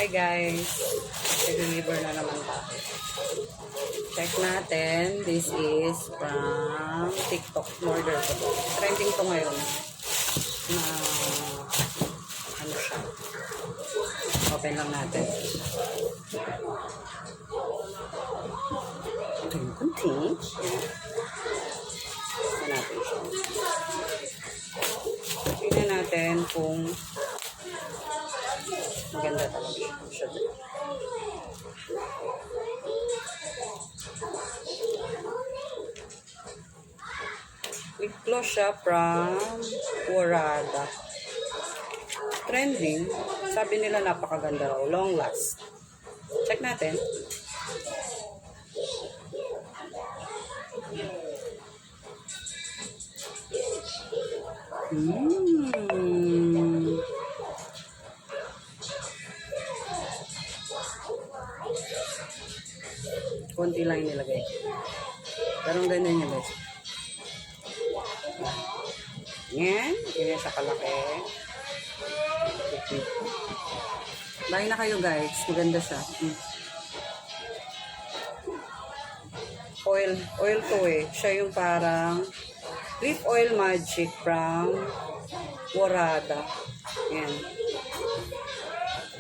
Hi guys, deliver na naman tayo. Check natin. This is from TikTok. Order ko to. Trending to ngayon. Na ano siya. Open lang natin. Kunti. Hanapin siya. Tingnan natin kung maganda talaga siya. Lip gloss siya from Warada. Trending. Sabi nila napakaganda raw. Long last. Check natin. Konti lang nilagay. Pero ang ganda niya guys. Yan. Ganyan siya kalaki. Buy na kayo guys. Maganda siya. Oil to eh. Siya yung parang lip oil magic from Warada. Yan.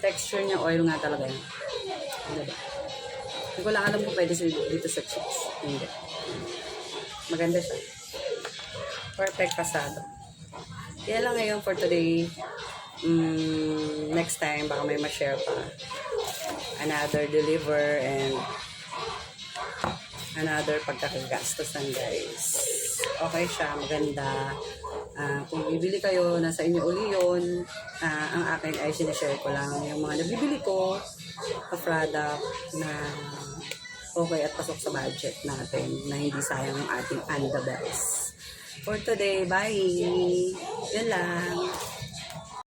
Texture niya oil nga talaga yan. Diba? Hindi ko lang alam kung pwede dito sa cheeks. Hindi. Maganda siya. Perfect pasado. Yan lang ngayon for today. Next time, baka may ma-share pa. Another deliver and another pagkakagastosan guys. Okay siya, maganda. Kung bibili kayo, nasa inyo uli yun. Ang akin ay sinashare ko lang yung mga nabibili ko na product na okay at pasok sa budget natin na hindi sayang ang ating and the best. For today, bye! Yan lang.